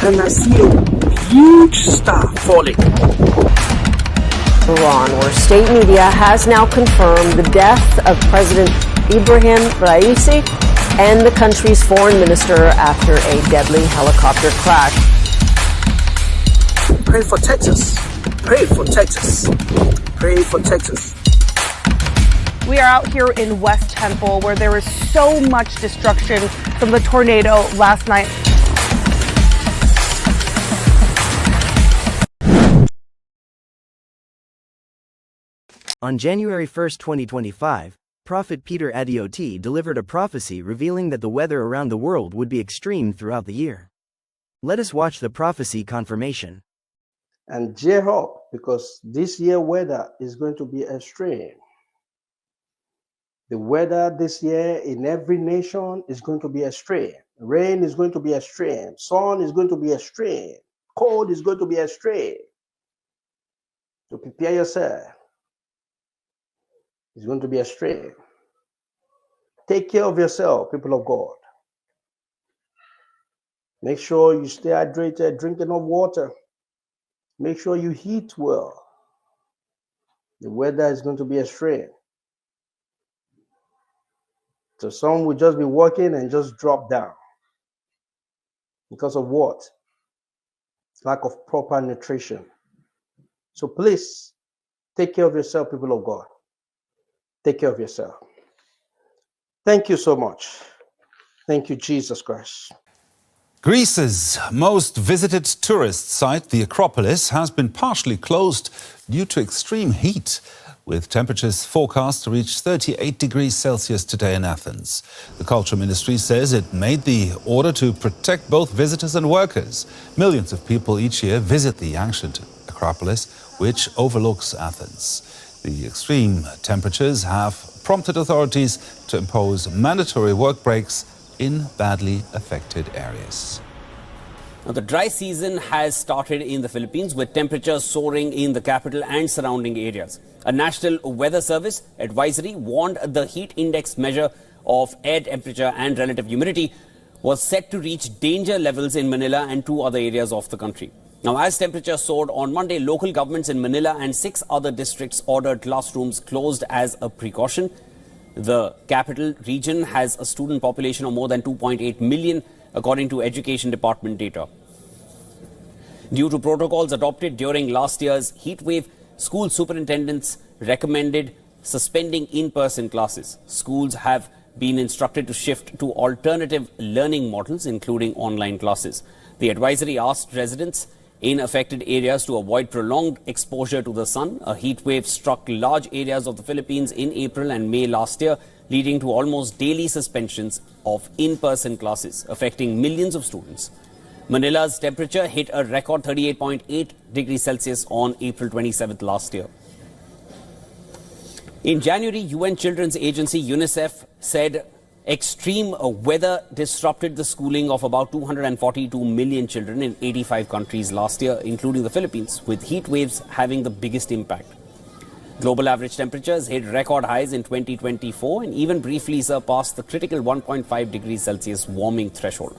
and I see a huge star falling. Iran, where state media has now confirmed the death of President Ibrahim Raisi and the country's foreign minister after a deadly helicopter crash. Pray for Texas. Pray for Texas. Pray for Texas. We are out here in West Temple, where there was so much destruction from the tornado last night. On January 1, 2025, Prophet Peter Adeoti delivered a prophecy revealing that the weather around the world would be extreme throughout the year. Let us watch the prophecy confirmation. And gear up, because this year weather is going to be extreme. The weather this year in every nation is going to be extreme. Rain is going to be extreme. Sun is going to be extreme. Cold is going to be extreme. So prepare yourself. It's going to be extreme. Take care of yourself, people of God. Make sure you stay hydrated, drink enough water. Make sure you eat well. The weather is going to be extreme. So some will just be walking and just drop down. Because of what? Lack of proper nutrition. So please, take care of yourself, people of God. Take care of yourself. Thank you so much. Thank you, Jesus Christ. Greece's most visited tourist site, the Acropolis, has been partially closed due to extreme heat, with temperatures forecast to reach 38 degrees Celsius today in Athens. The Culture Ministry says it made the order to protect both visitors and workers. Millions of people each year visit the ancient Acropolis, which overlooks Athens. The extreme temperatures have prompted authorities to impose mandatory work breaks in badly affected areas. Now, the dry season has started in the Philippines, with temperatures soaring in the capital and surrounding areas. A National Weather Service advisory warned the heat index measure of air temperature and relative humidity was set to reach danger levels in Manila and 2 other areas of the country. Now, as temperatures soared on Monday, local governments in Manila and 6 other districts ordered classrooms closed as a precaution. The capital region has a student population of more than 2.8 million, according to Education Department data. Due to protocols adopted during last year's heat wave, school superintendents recommended suspending in-person classes. Schools have been instructed to shift to alternative learning models, including online classes. The advisory asked residents in affected areas to avoid prolonged exposure to the sun. A heat wave struck large areas of the Philippines in April and May last year, leading to almost daily suspensions of in-person classes, affecting millions of students. Manila's temperature hit a record 38.8 degrees Celsius on April 27th last year. In January, UN Children's Agency UNICEF said extreme weather disrupted the schooling of about 242 million children in 85 countries last year, including the Philippines, with heat waves having the biggest impact. Global average temperatures hit record highs in 2024 and even briefly surpassed the critical 1.5 degrees Celsius warming threshold.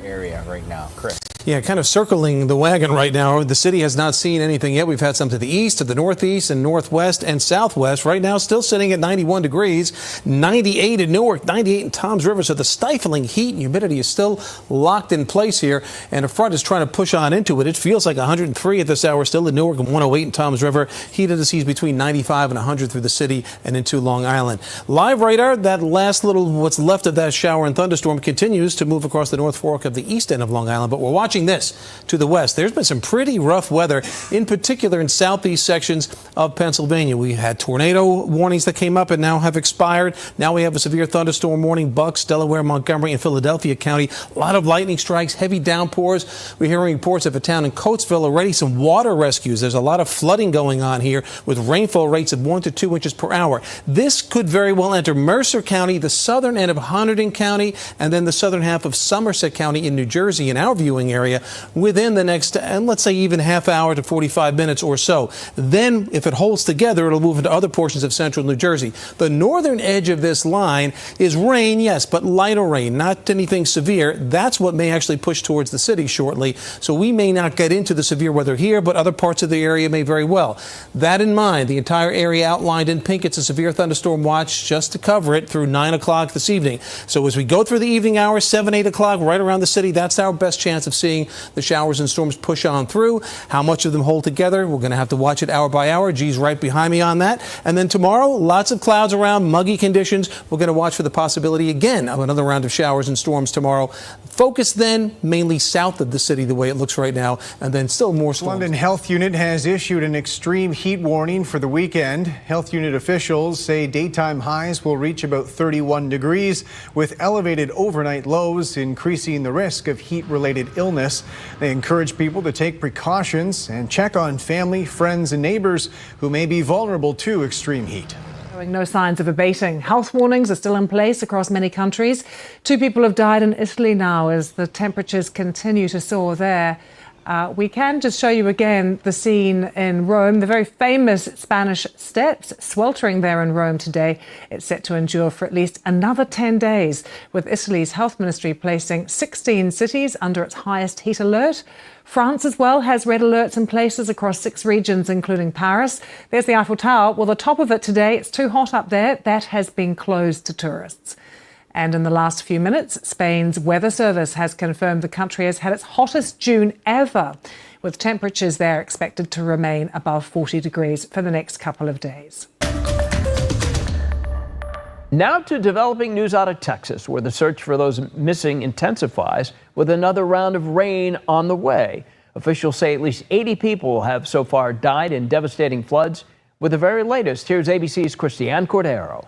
Area right now, Chris. Yeah, kind of circling the wagon right now. The city has not seen anything yet. We've had some to the east, to the northeast, and northwest, and southwest. Right now, still sitting at 91 degrees, 98 in Newark, 98 in Toms River. So the stifling heat and humidity is still locked in place here. And a front is trying to push on into it. It feels like 103 at this hour, still in Newark, and 108 in Toms River. Heat indices between 95 and 100 through the city and into Long Island. Live radar, that last little what's left of that shower and thunderstorm continues to move across the North Fork of the east end of Long Island. But we're watching this to the west. There's been some pretty rough weather, in particular in southeast sections of Pennsylvania. We had tornado warnings that came up and now have expired. Now we have a severe thunderstorm warning. Bucks, Delaware, Montgomery, and Philadelphia County. A lot of lightning strikes, heavy downpours. We're hearing reports of a town in Coatesville already, some water rescues. There's a lot of flooding going on here with rainfall rates of 1 to 2 inches per hour. This could very well enter Mercer County, the southern end of Hunterdon County, and then the southern half of Somerset County in New Jersey in our viewing area. area within the next, and let's say even half hour to 45 minutes or so. Then, if it holds together, it'll move into other portions of central New Jersey. The northern edge of this line is rain, yes, but lighter rain, not anything severe. That's what may actually push towards the city shortly. So we may not get into the severe weather here, but other parts of the area may very well. That in mind, the entire area outlined in pink, it's a severe thunderstorm watch just to cover it through 9 o'clock this evening. So as we go through the evening hours, 7, 8 o'clock, right around the city, that's our best chance of seeing the showers and storms push on through. How much of them hold together? We're going to have to watch it hour by hour. G's right behind me on that. And then tomorrow, lots of clouds around, muggy conditions. We're going to watch for the possibility again of another round of showers and storms tomorrow. Focus then mainly south of the city the way it looks right now, and then still more storms. London Health Unit has issued an extreme heat warning for the weekend. Health Unit officials say daytime highs will reach about 31 degrees, with elevated overnight lows increasing the risk of heat-related illness. They encourage people to take precautions and check on family, friends, and neighbors who may be vulnerable to extreme heat. Showing no signs of abating. Health warnings are still in place across many countries. 2 people have died in Italy now as the temperatures continue to soar there. We can just show you again the scene in Rome, the very famous Spanish steps sweltering there in Rome today. It's set to endure for at least another 10 days, with Italy's health ministry placing 16 cities under its highest heat alert. France as well has red alerts in places across 6 regions, including Paris. There's the Eiffel Tower. Well, the top of it today, it's too hot up there. That has been closed to tourists. And in the last few minutes, Spain's weather service has confirmed the country has had its hottest June ever, with temperatures there expected to remain above 40 degrees for the next couple of days. Now to developing news out of Texas, where the search for those missing intensifies with another round of rain on the way. Officials say at least 80 people have so far died in devastating floods. With the very latest, here's ABC's Christiane Cordero.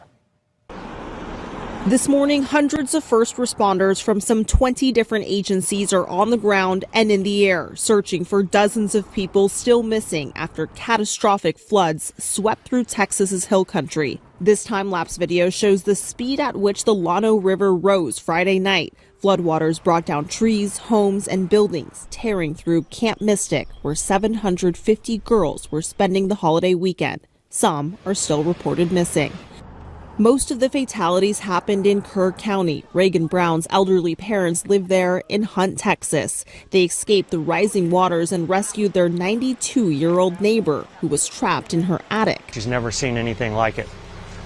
This morning, hundreds of first responders from some 20 different agencies are on the ground and in the air, searching for dozens of people still missing after catastrophic floods swept through Texas's hill country. This time-lapse video shows the speed at which the Llano River rose Friday night. Floodwaters brought down trees, homes, and buildings, tearing through Camp Mystic, where 750 girls were spending the holiday weekend. Some are still reported missing. Most of the fatalities happened in Kerr County. Reagan Brown's elderly parents live there in Hunt, Texas. They escaped the rising waters and rescued their 92-year-old neighbor who was trapped in her attic. She's never seen anything like it.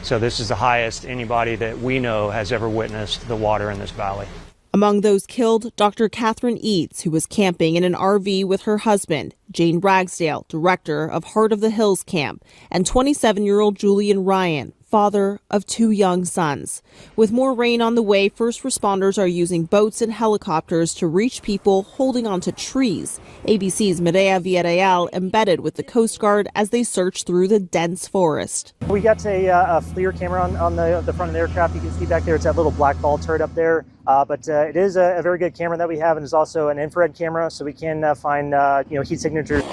So this is the highest anybody that we know has ever witnessed the water in this valley. Among those killed, Dr. Catherine Eads, who was camping in an RV with her husband, Jane Ragsdale, director of Heart of the Hills Camp, and 27-year-old Julian Ryan, father of 2 young sons. With more rain on the way, first responders are using boats and helicopters to reach people holding onto trees. ABC's Mireya Villarreal embedded with the Coast Guard as they search through the dense forest. We got a FLIR camera on the front of the aircraft. You can see back there, it's that little black ball turret up there. But it is a very good camera that we have, and it's also an infrared camera, so we can find heat signatures.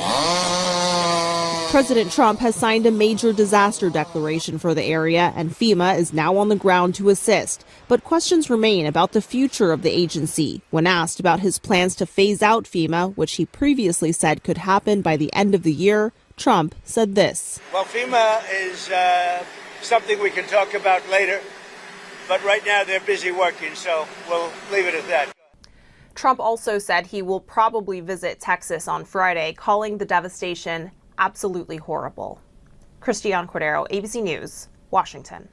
President Trump has signed a major disaster declaration for the area, and FEMA is now on the ground to assist. But questions remain about the future of the agency. When asked about his plans to phase out FEMA, which he previously said could happen by the end of the year, Trump said this. Well, FEMA is something we can talk about later, but right now they're busy working, so we'll leave it at that. Trump also said he will probably visit Texas on Friday, calling the devastation absolutely horrible. Christiane Cordero, ABC News, Washington.